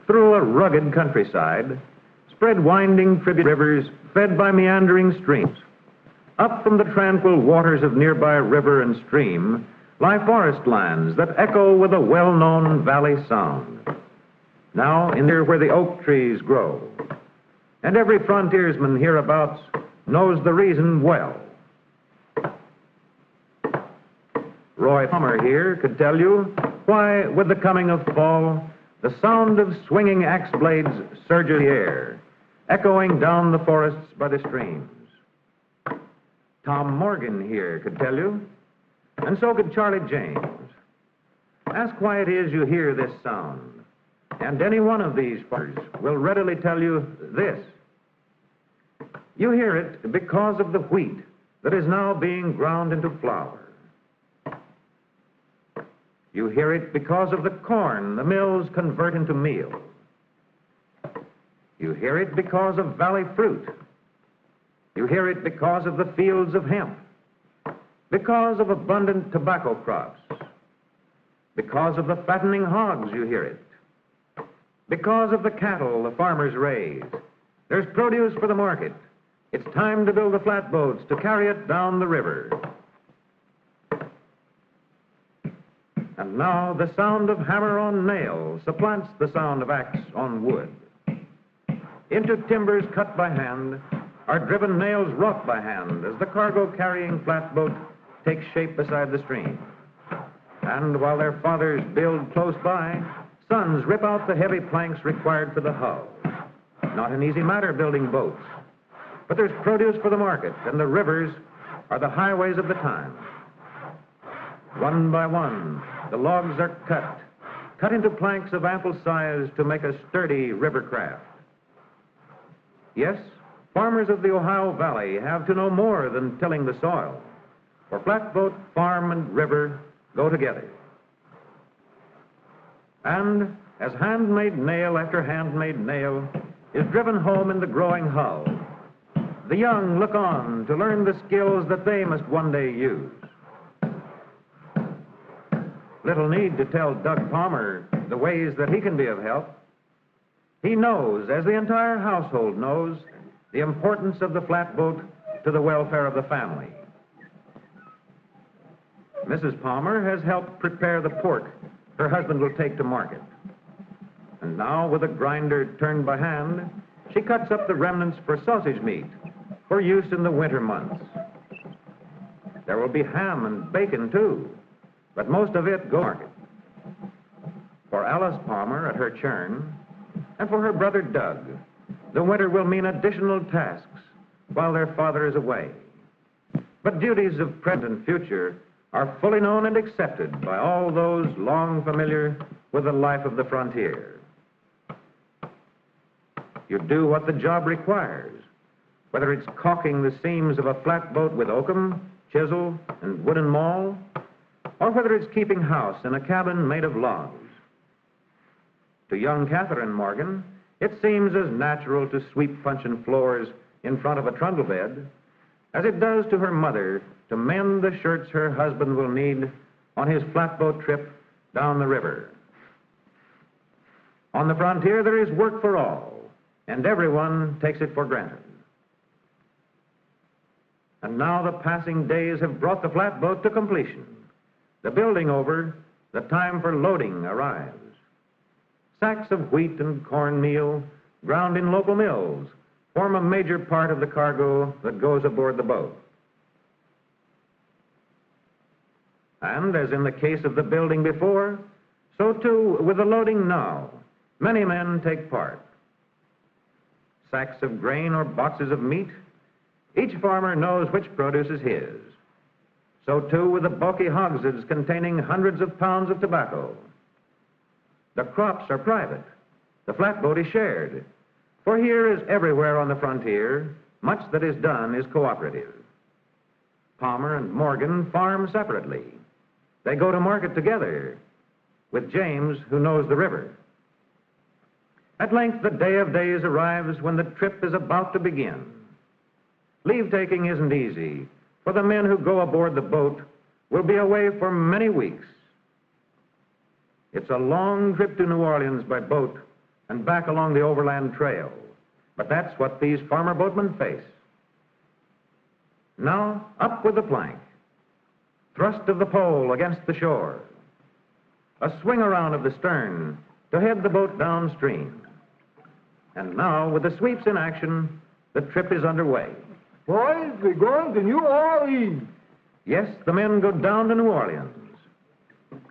through a rugged countryside, spread winding tributary rivers fed by meandering streams. Up from the tranquil waters of nearby river and stream lie forest lands that echo with a well-known valley sound. Now in there where the oak trees grow, and every frontiersman hereabouts knows the reason well. Roy Palmer here could tell you why, with the coming of fall, the sound of swinging axe blades surges the air, echoing down the forests by the streams. Tom Morgan here could tell you, and so could Charlie James. Ask why it is you hear this sound, and any one of these farmers will readily tell you this. You hear it because of the wheat that is now being ground into flour. You hear it because of the corn the mills convert into meal. You hear it because of valley fruit. You hear it because of the fields of hemp, because of abundant tobacco crops, because of the fattening hogs you hear it, because of the cattle the farmers raise. There's produce for the market. It's time to build the flatboats to carry it down the river. And now the sound of hammer on nail supplants the sound of axe on wood. Into timbers cut by hand are driven nails wrought by hand as the cargo-carrying flatboat takes shape beside the stream. And while their fathers build close by, sons rip out the heavy planks required for the hull. Not an easy matter building boats, but there's produce for the market, and the rivers are the highways of the time. One by one, the logs are cut into planks of ample size to make a sturdy river craft. Yes, farmers of the Ohio Valley have to know more than tilling the soil, for flatboat, farm, and river go together. And as handmade nail after handmade nail is driven home in the growing hull, the young look on to learn the skills that they must one day use. Little need to tell Doug Palmer the ways that he can be of help. He knows, as the entire household knows, the importance of the flatboat to the welfare of the family. Mrs. Palmer has helped prepare the pork her husband will take to market. And now, with a grinder turned by hand, she cuts up the remnants for sausage meat for use in the winter months. There will be ham and bacon, too, but most of it goes to market. For Alice Palmer at her churn, and for her brother Doug, the winter will mean additional tasks while their father is away. But duties of present and future are fully known and accepted by all those long familiar with the life of the frontier. You do what the job requires, whether it's caulking the seams of a flatboat with oakum, chisel, and wooden maul, or whether it's keeping house in a cabin made of logs. To young Catherine Morgan, it seems as natural to sweep puncheon floors in front of a trundle bed as it does to her mother to mend the shirts her husband will need on his flatboat trip down the river. On the frontier, there is work for all, and everyone takes it for granted. And now the passing days have brought the flatboat to completion. The building over, the time for loading arrives. Sacks of wheat and cornmeal, ground in local mills, form a major part of the cargo that goes aboard the boat. And as in the case of the building before, so too with the loading now, many men take part. Sacks of grain or boxes of meat, each farmer knows which produce is his. So too with the bulky hogsheads containing hundreds of pounds of tobacco. The crops are private. The flatboat is shared. For here, as everywhere on the frontier, much that is done is cooperative. Palmer and Morgan farm separately. They go to market together, with James, who knows the river. At length, the day of days arrives when the trip is about to begin. Leave-taking isn't easy, for the men who go aboard the boat will be away for many weeks. It's a long trip to New Orleans by boat and back along the overland trail. But that's what these farmer boatmen face. Now, up with the plank. Thrust of the pole against the shore. A swing around of the stern to head the boat downstream. And now, with the sweeps in action, the trip is underway. Boys, we're going to New Orleans. Yes, the men go down to New Orleans.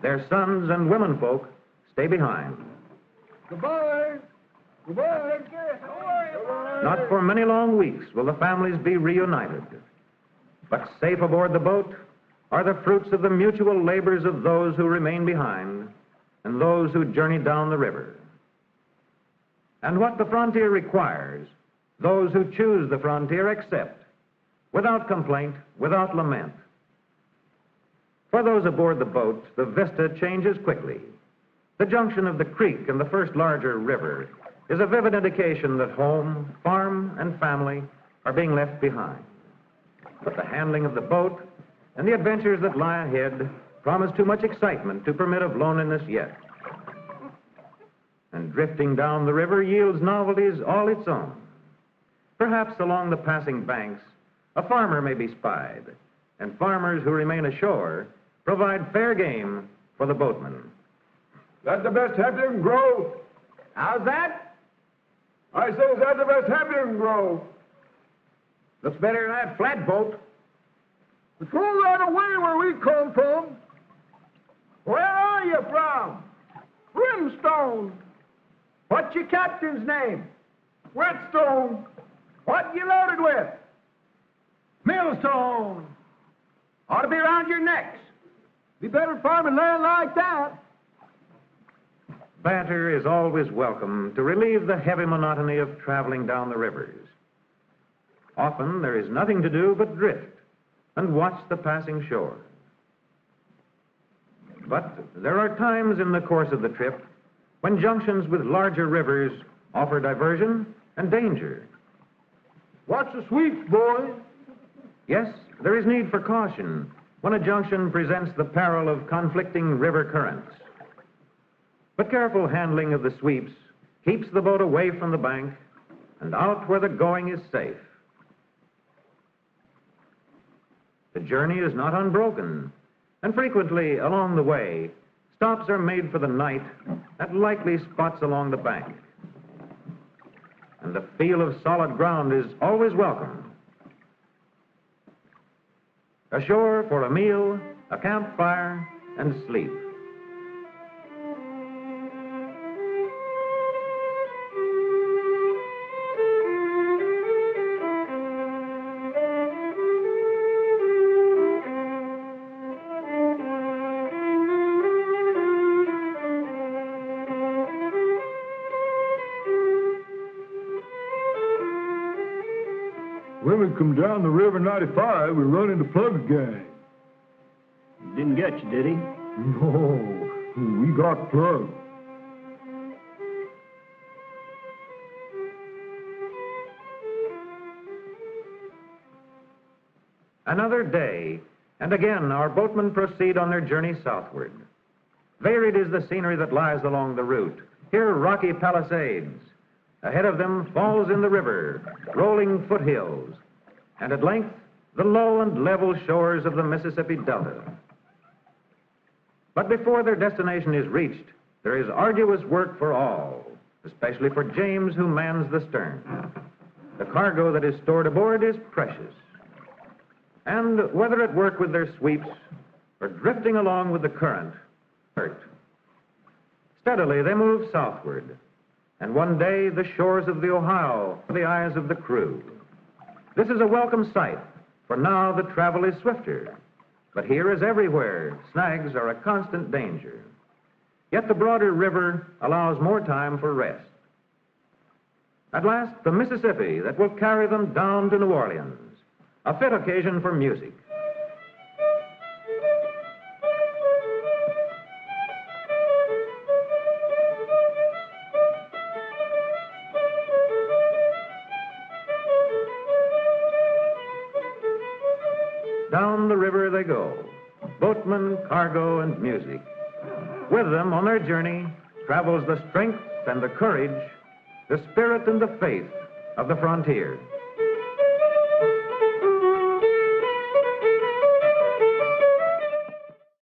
Their sons and womenfolk stay behind. Goodbye. Goodbye. Not for many long weeks will the families be reunited. But safe aboard the boat are the fruits of the mutual labors of those who remain behind and those who journey down the river. And what the frontier requires, those who choose the frontier accept, without complaint, without lament. For those aboard the boat, the vista changes quickly. The junction of the creek and the first larger river is a vivid indication that home, farm, and family are being left behind. But the handling of the boat and the adventures that lie ahead promise too much excitement to permit of loneliness yet. And drifting down the river yields novelties all its own. Perhaps along the passing banks, a farmer may be spied, and farmers who remain ashore provide fair game for the boatmen. That's the best happy grove. How's that? I say, is that the best happy grove? Looks better than that flatboat. It's going right away where we come from. Where are you from? Brimstone. What's your captain's name? Whetstone. What you loaded with? Millstone. Ought to be around your necks. Be better farming land like that. Banter is always welcome to relieve the heavy monotony of traveling down the rivers. Often there is nothing to do but drift and watch the passing shore. But there are times in the course of the trip when junctions with larger rivers offer diversion and danger. Watch the sweeps, boys. Yes, there is need for caution when a junction presents the peril of conflicting river currents. But careful handling of the sweeps keeps the boat away from the bank and out where the going is safe. The journey is not unbroken, and frequently along the way, stops are made for the night at likely spots along the bank. And the feel of solid ground is always welcome. Ashore for a meal, a campfire, and sleep. When we come down the River 95, we run into Plug's gang. Didn't get you, did he? No, we got Plug. Another day, and again our boatmen proceed on their journey southward. Varied is the scenery that lies along the route. Here, rocky palisades. Ahead of them falls in the river, rolling foothills, and at length, the low and level shores of the Mississippi Delta. But before their destination is reached, there is arduous work for all, especially for James, who mans the stern. The cargo that is stored aboard is precious. And whether at work with their sweeps or drifting along with the current, steadily they move southward. And one day, the shores of the Ohio are the eyes of the crew. This is a welcome sight, for now the travel is swifter. But here, as everywhere, snags are a constant danger. Yet the broader river allows more time for rest. At last, the Mississippi that will carry them down to New Orleans, a fit occasion for music. Down the river they go, boatmen, cargo, and music. With them on their journey travels the strength and the courage, the spirit and the faith of the frontier.